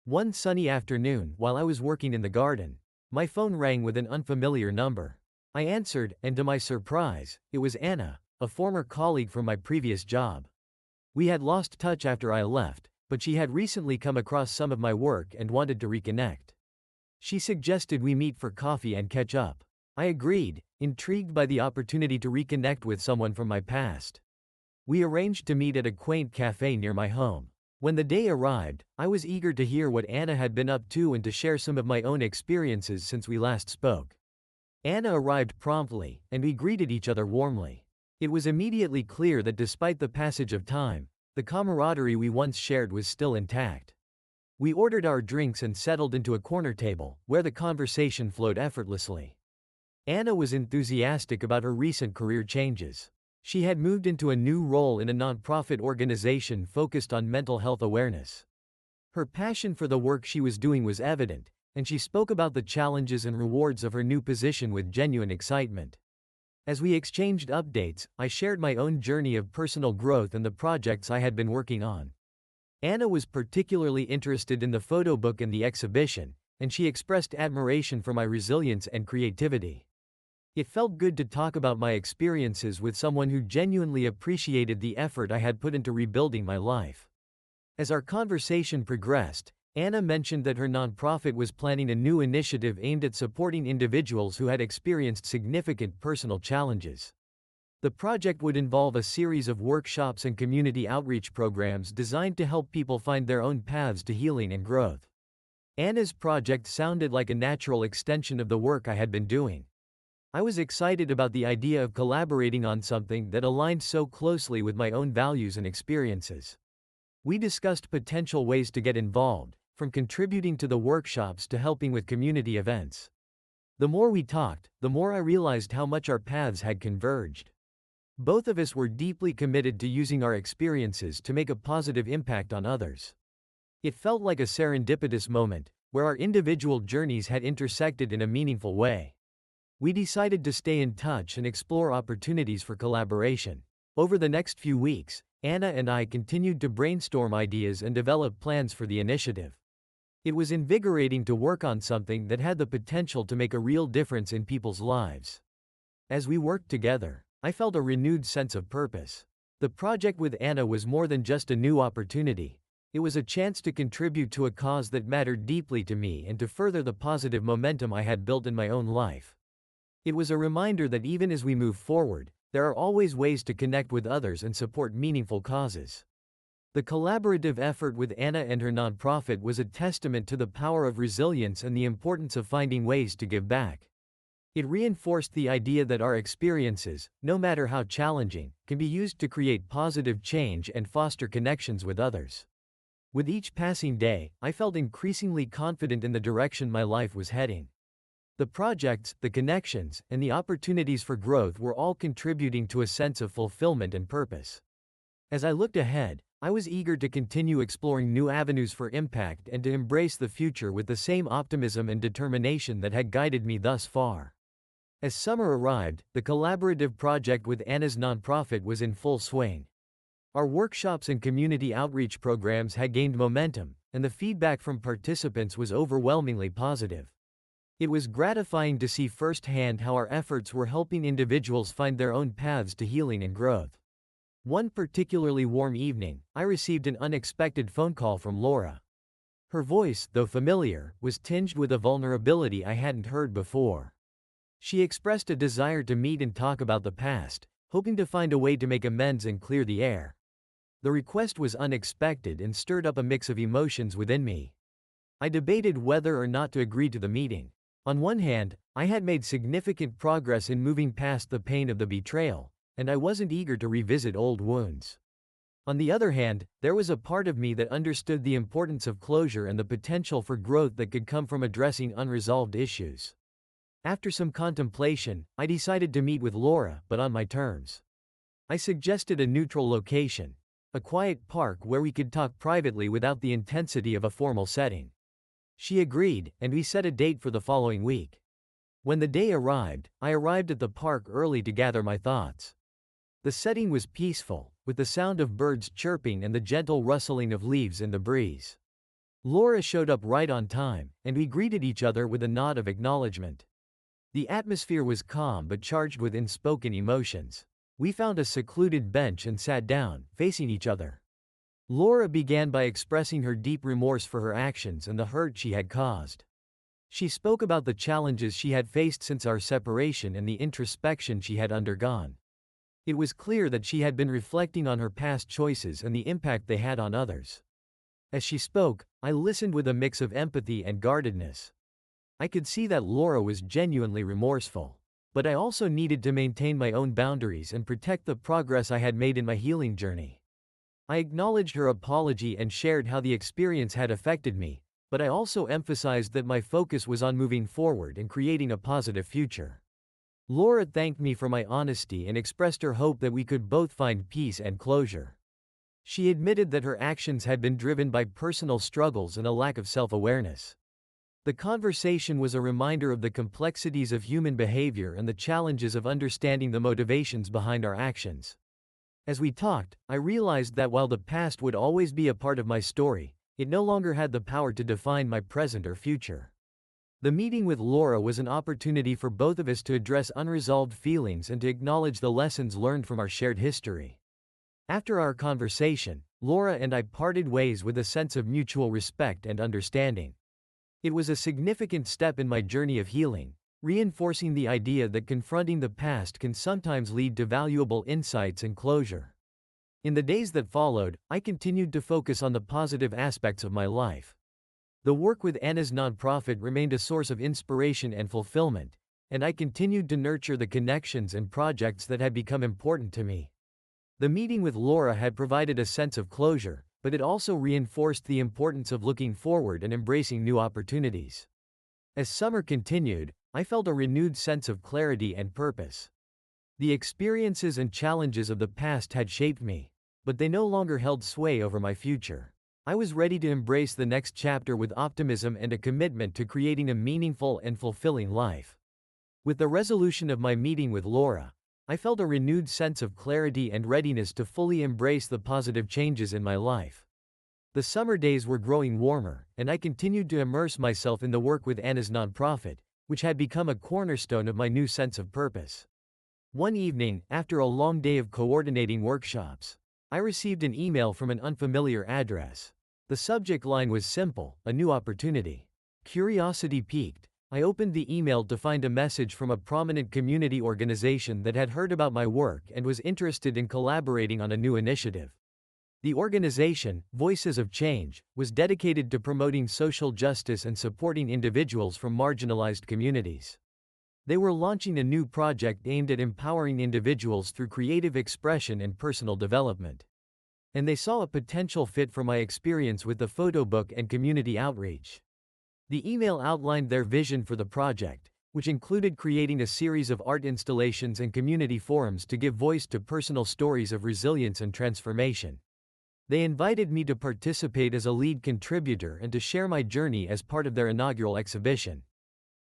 One sunny afternoon, while I was working in the garden, my phone rang with an unfamiliar number. I answered, and to my surprise, it was Anna, a former colleague from my previous job. We had lost touch after I left, but she had recently come across some of my work and wanted to reconnect. She suggested we meet for coffee and catch up. I agreed, intrigued by the opportunity to reconnect with someone from my past. We arranged to meet at a quaint cafe near my home. When the day arrived, I was eager to hear what Anna had been up to and to share some of my own experiences since we last spoke. Anna arrived promptly, and we greeted each other warmly. It was immediately clear that despite the passage of time, the camaraderie we once shared was still intact. We ordered our drinks and settled into a corner table, where the conversation flowed effortlessly. Anna was enthusiastic about her recent career changes. She had moved into a new role in a nonprofit organization focused on mental health awareness. Her passion for the work she was doing was evident, and she spoke about the challenges and rewards of her new position with genuine excitement. As we exchanged updates, I shared my own journey of personal growth and the projects I had been working on. Anna was particularly interested in the photo book and the exhibition, and she expressed admiration for my resilience and creativity. It felt good to talk about my experiences with someone who genuinely appreciated the effort I had put into rebuilding my life. As our conversation progressed, Anna mentioned that her nonprofit was planning a new initiative aimed at supporting individuals who had experienced significant personal challenges. The project would involve a series of workshops and community outreach programs designed to help people find their own paths to healing and growth. Anna's project sounded like a natural extension of the work I had been doing. I was excited about the idea of collaborating on something that aligned so closely with my own values and experiences. We discussed potential ways to get involved, from contributing to the workshops to helping with community events. The more we talked, the more I realized how much our paths had converged. Both of us were deeply committed to using our experiences to make a positive impact on others. It felt like a serendipitous moment, where our individual journeys had intersected in a meaningful way. We decided to stay in touch and explore opportunities for collaboration. Over the next few weeks, Anna and I continued to brainstorm ideas and develop plans for the initiative. It was invigorating to work on something that had the potential to make a real difference in people's lives. As we worked together, I felt a renewed sense of purpose. The project with Anna was more than just a new opportunity. It was a chance to contribute to a cause that mattered deeply to me and to further the positive momentum I had built in my own life. It was a reminder that even as we move forward, there are always ways to connect with others and support meaningful causes. The collaborative effort with Anna and her nonprofit was a testament to the power of resilience and the importance of finding ways to give back. It reinforced the idea that our experiences, no matter how challenging, can be used to create positive change and foster connections with others. With each passing day, I felt increasingly confident in the direction my life was heading. The projects, the connections, and the opportunities for growth were all contributing to a sense of fulfillment and purpose. As I looked ahead, I was eager to continue exploring new avenues for impact and to embrace the future with the same optimism and determination that had guided me thus far. As summer arrived, the collaborative project with Anna's nonprofit was in full swing. Our workshops and community outreach programs had gained momentum, and the feedback from participants was overwhelmingly positive. It was gratifying to see firsthand how our efforts were helping individuals find their own paths to healing and growth. One particularly warm evening, I received an unexpected phone call from Laura. Her voice, though familiar, was tinged with a vulnerability I hadn't heard before. She expressed a desire to meet and talk about the past, hoping to find a way to make amends and clear the air. The request was unexpected and stirred up a mix of emotions within me. I debated whether or not to agree to the meeting. On one hand, I had made significant progress in moving past the pain of the betrayal, and I wasn't eager to revisit old wounds. On the other hand, there was a part of me that understood the importance of closure and the potential for growth that could come from addressing unresolved issues. After some contemplation, I decided to meet with Laura, but on my terms. I suggested a neutral location, a quiet park where we could talk privately without the intensity of a formal setting. She agreed, and we set a date for the following week. When the day arrived, I arrived at the park early to gather my thoughts. The setting was peaceful, with the sound of birds chirping and the gentle rustling of leaves in the breeze. Laura showed up right on time, and we greeted each other with a nod of acknowledgement. The atmosphere was calm but charged with unspoken emotions. We found a secluded bench and sat down, facing each other. Laura began by expressing her deep remorse for her actions and the hurt she had caused. She spoke about the challenges she had faced since our separation and the introspection she had undergone. It was clear that she had been reflecting on her past choices and the impact they had on others. As she spoke, I listened with a mix of empathy and guardedness. I could see that Laura was genuinely remorseful. But I also needed to maintain my own boundaries and protect the progress I had made in my healing journey. I acknowledged her apology and shared how the experience had affected me, but I also emphasized that my focus was on moving forward and creating a positive future. Laura thanked me for my honesty and expressed her hope that we could both find peace and closure. She admitted that her actions had been driven by personal struggles and a lack of self-awareness. The conversation was a reminder of the complexities of human behavior and the challenges of understanding the motivations behind our actions. As we talked, I realized that while the past would always be a part of my story, it no longer had the power to define my present or future. The meeting with Laura was an opportunity for both of us to address unresolved feelings and to acknowledge the lessons learned from our shared history. After our conversation, Laura and I parted ways with a sense of mutual respect and understanding. It was a significant step in my journey of healing, reinforcing the idea that confronting the past can sometimes lead to valuable insights and closure. In the days that followed, I continued to focus on the positive aspects of my life. The work with Anna's nonprofit remained a source of inspiration and fulfillment, and I continued to nurture the connections and projects that had become important to me. The meeting with Laura had provided a sense of closure, but it also reinforced the importance of looking forward and embracing new opportunities. As summer continued, I felt a renewed sense of clarity and purpose. The experiences and challenges of the past had shaped me, but they no longer held sway over my future. I was ready to embrace the next chapter with optimism and a commitment to creating a meaningful and fulfilling life. With the resolution of my meeting with Laura, I felt a renewed sense of clarity and readiness to fully embrace the positive changes in my life. The summer days were growing warmer, and I continued to immerse myself in the work with Anna's nonprofit, which had become a cornerstone of my new sense of purpose. One evening, after a long day of coordinating workshops, I received an email from an unfamiliar address. The subject line was simple: a new opportunity. Curiosity piqued. I opened the email to find a message from a prominent community organization that had heard about my work and was interested in collaborating on a new initiative. The organization, Voices of Change, was dedicated to promoting social justice and supporting individuals from marginalized communities. They were launching a new project aimed at empowering individuals through creative expression and personal development. And they saw a potential fit for my experience with the photo book and community outreach. The email outlined their vision for the project, which included creating a series of art installations and community forums to give voice to personal stories of resilience and transformation. They invited me to participate as a lead contributor and to share my journey as part of their inaugural exhibition.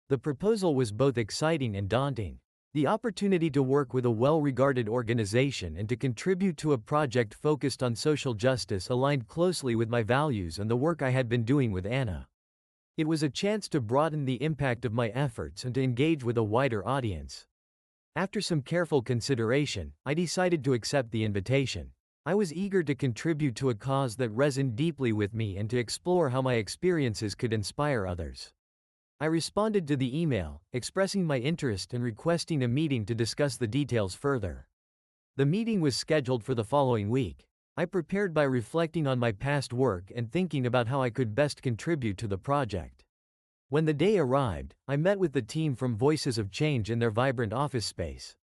The proposal was both exciting and daunting. The opportunity to work with a well-regarded organization and to contribute to a project focused on social justice aligned closely with my values and the work I had been doing with Anna. It was a chance to broaden the impact of my efforts and to engage with a wider audience. After some careful consideration, I decided to accept the invitation. I was eager to contribute to a cause that resoned deeply with me and to explore how my experiences could inspire others. I responded to the email, expressing my interest and requesting a meeting to discuss the details further. The meeting was scheduled for the following week. I prepared by reflecting on my past work and thinking about how I could best contribute to the project. When the day arrived, I met with the team from Voices of Change in their vibrant office space.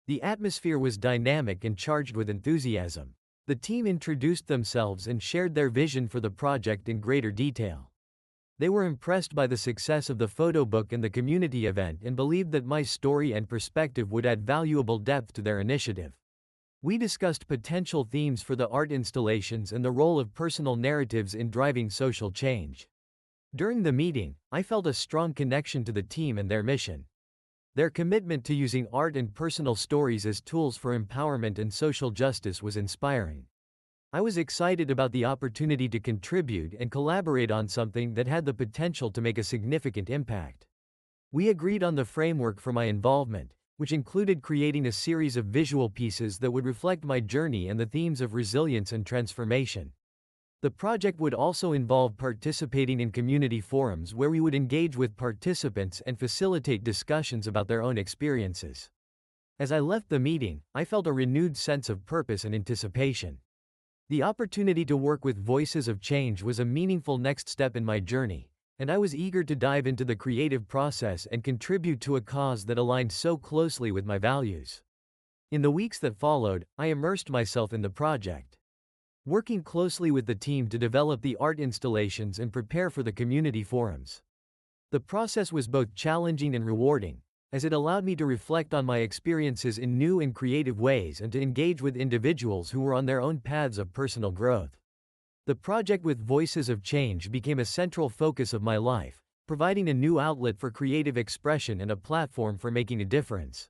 The atmosphere was dynamic and charged with enthusiasm. The team introduced themselves and shared their vision for the project in greater detail. They were impressed by the success of the photo book and the community event and believed that my story and perspective would add valuable depth to their initiative. We discussed potential themes for the art installations and the role of personal narratives in driving social change. During the meeting, I felt a strong connection to the team and their mission. Their commitment to using art and personal stories as tools for empowerment and social justice was inspiring. I was excited about the opportunity to contribute and collaborate on something that had the potential to make a significant impact. We agreed on the framework for my involvement, which included creating a series of visual pieces that would reflect my journey and the themes of resilience and transformation. The project would also involve participating in community forums where we would engage with participants and facilitate discussions about their own experiences. As I left the meeting, I felt a renewed sense of purpose and anticipation. The opportunity to work with Voices of Change was a meaningful next step in my journey, and I was eager to dive into the creative process and contribute to a cause that aligned so closely with my values. In the weeks that followed, I immersed myself in the project, working closely with the team to develop the art installations and prepare for the community forums. The process was both challenging and rewarding, as it allowed me to reflect on my experiences in new and creative ways and to engage with individuals who were on their own paths of personal growth. The project with Voices of Change became a central focus of my life, providing a new outlet for creative expression and a platform for making a difference.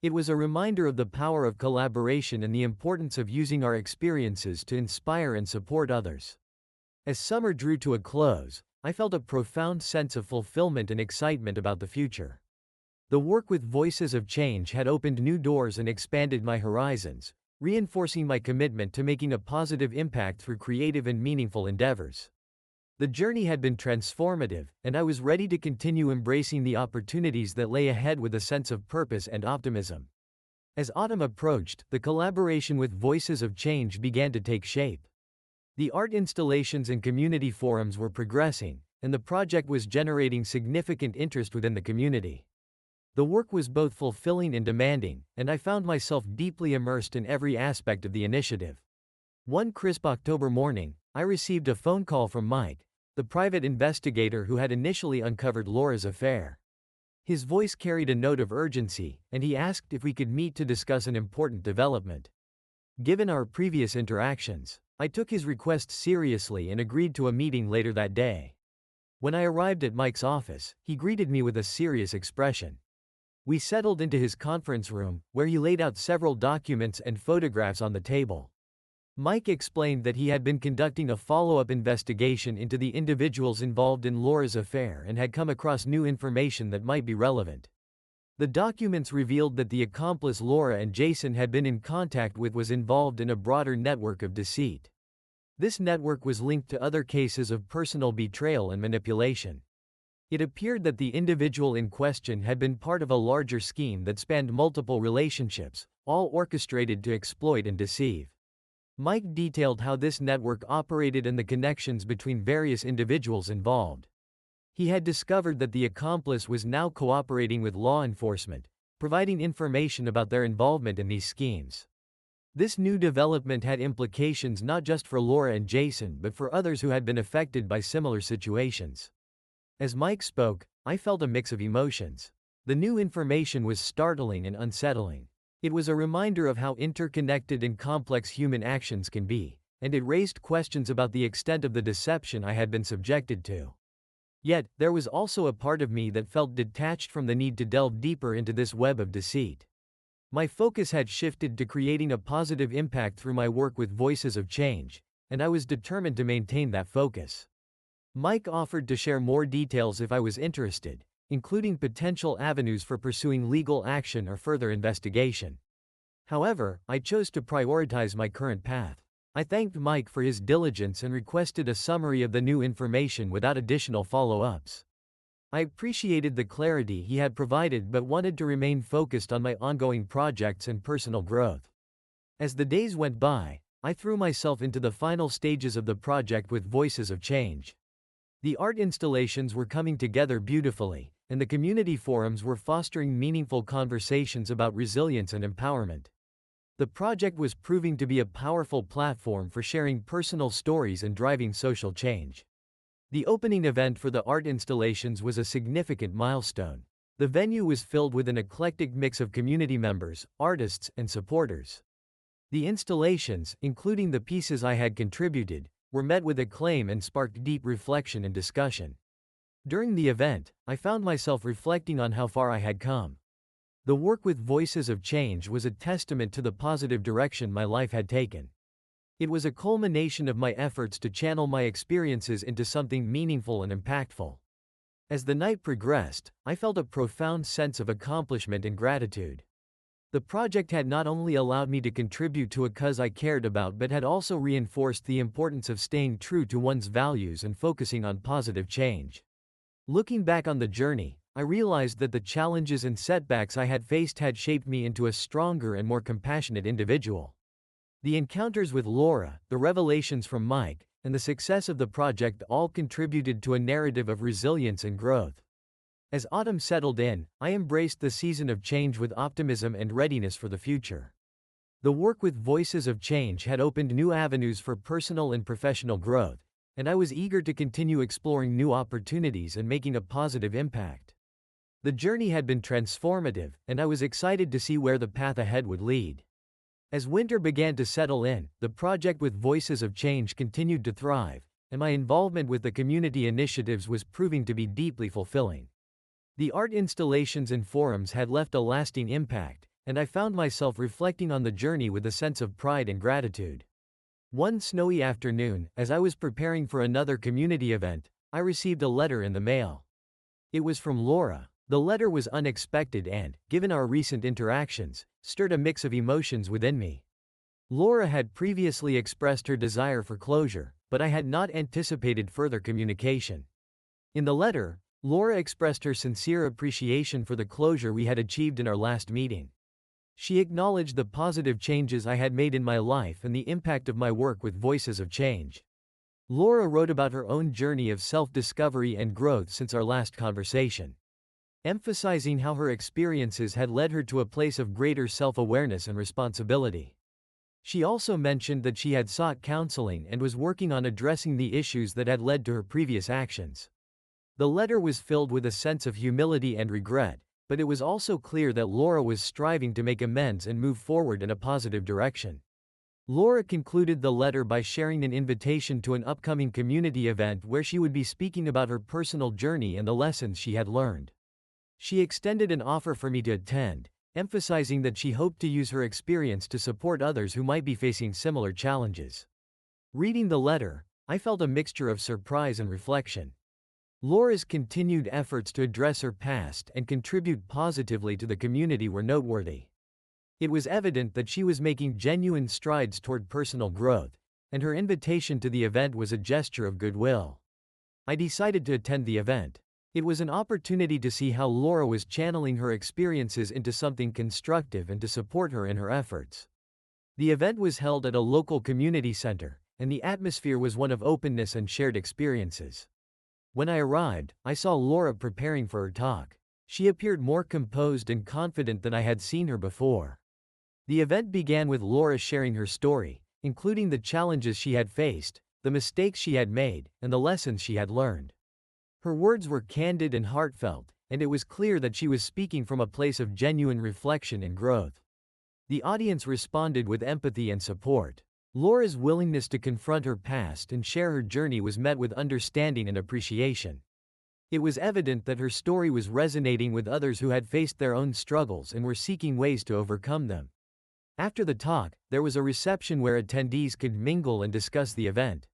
It was a reminder of the power of collaboration and the importance of using our experiences to inspire and support others. As summer drew to a close, I felt a profound sense of fulfillment and excitement about the future. The work with Voices of Change had opened new doors and expanded my horizons, reinforcing my commitment to making a positive impact through creative and meaningful endeavors. The journey had been transformative, and I was ready to continue embracing the opportunities that lay ahead with a sense of purpose and optimism. As autumn approached, the collaboration with Voices of Change began to take shape. The art installations and community forums were progressing, and the project was generating significant interest within the community. The work was both fulfilling and demanding, and I found myself deeply immersed in every aspect of the initiative. One crisp October morning, I received a phone call from Mike, the private investigator who had initially uncovered Laura's affair. His voice carried a note of urgency, and he asked if we could meet to discuss an important development. Given our previous interactions, I took his request seriously and agreed to a meeting later that day. When I arrived at Mike's office, he greeted me with a serious expression. We settled into his conference room, where he laid out several documents and photographs on the table. Mike explained that he had been conducting a follow-up investigation into the individuals involved in Laura's affair and had come across new information that might be relevant. The documents revealed that the accomplice Laura and Jason had been in contact with was involved in a broader network of deceit. This network was linked to other cases of personal betrayal and manipulation. It appeared that the individual in question had been part of a larger scheme that spanned multiple relationships, all orchestrated to exploit and deceive. Mike detailed how this network operated and the connections between various individuals involved. He had discovered that the accomplice was now cooperating with law enforcement, providing information about their involvement in these schemes. This new development had implications not just for Laura and Jason but for others who had been affected by similar situations. As Mike spoke, I felt a mix of emotions. The new information was startling and unsettling. It was a reminder of how interconnected and complex human actions can be, and it raised questions about the extent of the deception I had been subjected to. Yet, there was also a part of me that felt detached from the need to delve deeper into this web of deceit. My focus had shifted to creating a positive impact through my work with Voices of Change, and I was determined to maintain that focus. Mike offered to share more details if I was interested, including potential avenues for pursuing legal action or further investigation. However, I chose to prioritize my current path. I thanked Mike for his diligence and requested a summary of the new information without additional follow-ups. I appreciated the clarity he had provided but wanted to remain focused on my ongoing projects and personal growth. As the days went by, I threw myself into the final stages of the project with Voices of Change. The art installations were coming together beautifully, and the community forums were fostering meaningful conversations about resilience and empowerment. The project was proving to be a powerful platform for sharing personal stories and driving social change. The opening event for the art installations was a significant milestone. The venue was filled with an eclectic mix of community members, artists, and supporters. The installations, including the pieces I had contributed, were met with acclaim and sparked deep reflection and discussion. During the event, I found myself reflecting on how far I had come. The work with Voices of Change was a testament to the positive direction my life had taken. It was a culmination of my efforts to channel my experiences into something meaningful and impactful. As the night progressed, I felt a profound sense of accomplishment and gratitude. The project had not only allowed me to contribute to a cause I cared about but had also reinforced the importance of staying true to one's values and focusing on positive change. Looking back on the journey, I realized that the challenges and setbacks I had faced had shaped me into a stronger and more compassionate individual. The encounters with Laura, the revelations from Mike, and the success of the project all contributed to a narrative of resilience and growth. As autumn settled in, I embraced the season of change with optimism and readiness for the future. The work with Voices of Change had opened new avenues for personal and professional growth, and I was eager to continue exploring new opportunities and making a positive impact. The journey had been transformative, and I was excited to see where the path ahead would lead. As winter began to settle in, the project with Voices of Change continued to thrive, and my involvement with the community initiatives was proving to be deeply fulfilling. The art installations and forums had left a lasting impact, and I found myself reflecting on the journey with a sense of pride and gratitude. One snowy afternoon, as I was preparing for another community event, I received a letter in the mail. It was from Laura. The letter was unexpected and, given our recent interactions, stirred a mix of emotions within me. Laura had previously expressed her desire for closure, but I had not anticipated further communication. In the letter, Laura expressed her sincere appreciation for the closure we had achieved in our last meeting. She acknowledged the positive changes I had made in my life and the impact of my work with Voices of Change. Laura wrote about her own journey of self-discovery and growth since our last conversation, emphasizing how her experiences had led her to a place of greater self-awareness and responsibility. She also mentioned that she had sought counseling and was working on addressing the issues that had led to her previous actions. The letter was filled with a sense of humility and regret, but it was also clear that Laura was striving to make amends and move forward in a positive direction. Laura concluded the letter by sharing an invitation to an upcoming community event where she would be speaking about her personal journey and the lessons she had learned. She extended an offer for me to attend, emphasizing that she hoped to use her experience to support others who might be facing similar challenges. Reading the letter, I felt a mixture of surprise and reflection. Laura's continued efforts to address her past and contribute positively to the community were noteworthy. It was evident that she was making genuine strides toward personal growth, and her invitation to the event was a gesture of goodwill. I decided to attend the event. It was an opportunity to see how Laura was channeling her experiences into something constructive and to support her in her efforts. The event was held at a local community center, and the atmosphere was one of openness and shared experiences. When I arrived, I saw Laura preparing for her talk. She appeared more composed and confident than I had seen her before. The event began with Laura sharing her story, including the challenges she had faced, the mistakes she had made, and the lessons she had learned. Her words were candid and heartfelt, and it was clear that she was speaking from a place of genuine reflection and growth. The audience responded with empathy and support. Laura's willingness to confront her past and share her journey was met with understanding and appreciation. It was evident that her story was resonating with others who had faced their own struggles and were seeking ways to overcome them. After the talk, there was a reception where attendees could mingle and discuss the event.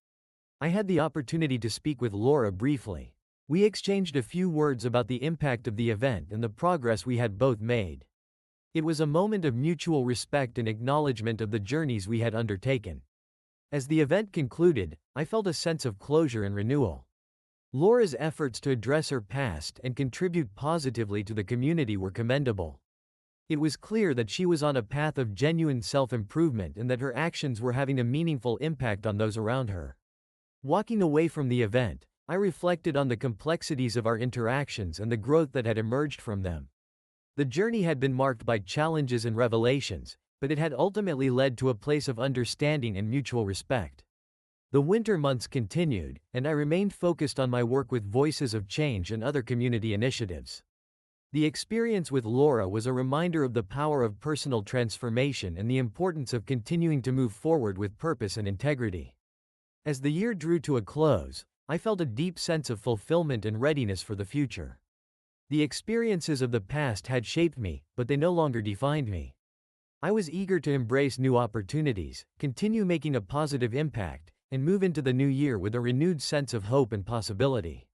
I had the opportunity to speak with Laura briefly. We exchanged a few words about the impact of the event and the progress we had both made. It was a moment of mutual respect and acknowledgement of the journeys we had undertaken. As the event concluded, I felt a sense of closure and renewal. Laura's efforts to address her past and contribute positively to the community were commendable. It was clear that she was on a path of genuine self-improvement and that her actions were having a meaningful impact on those around her. Walking away from the event, I reflected on the complexities of our interactions and the growth that had emerged from them. The journey had been marked by challenges and revelations, but it had ultimately led to a place of understanding and mutual respect. The winter months continued, and I remained focused on my work with Voices of Change and other community initiatives. The experience with Laura was a reminder of the power of personal transformation and the importance of continuing to move forward with purpose and integrity. As the year drew to a close, I felt a deep sense of fulfillment and readiness for the future. The experiences of the past had shaped me, but they no longer defined me. I was eager to embrace new opportunities, continue making a positive impact, and move into the new year with a renewed sense of hope and possibility.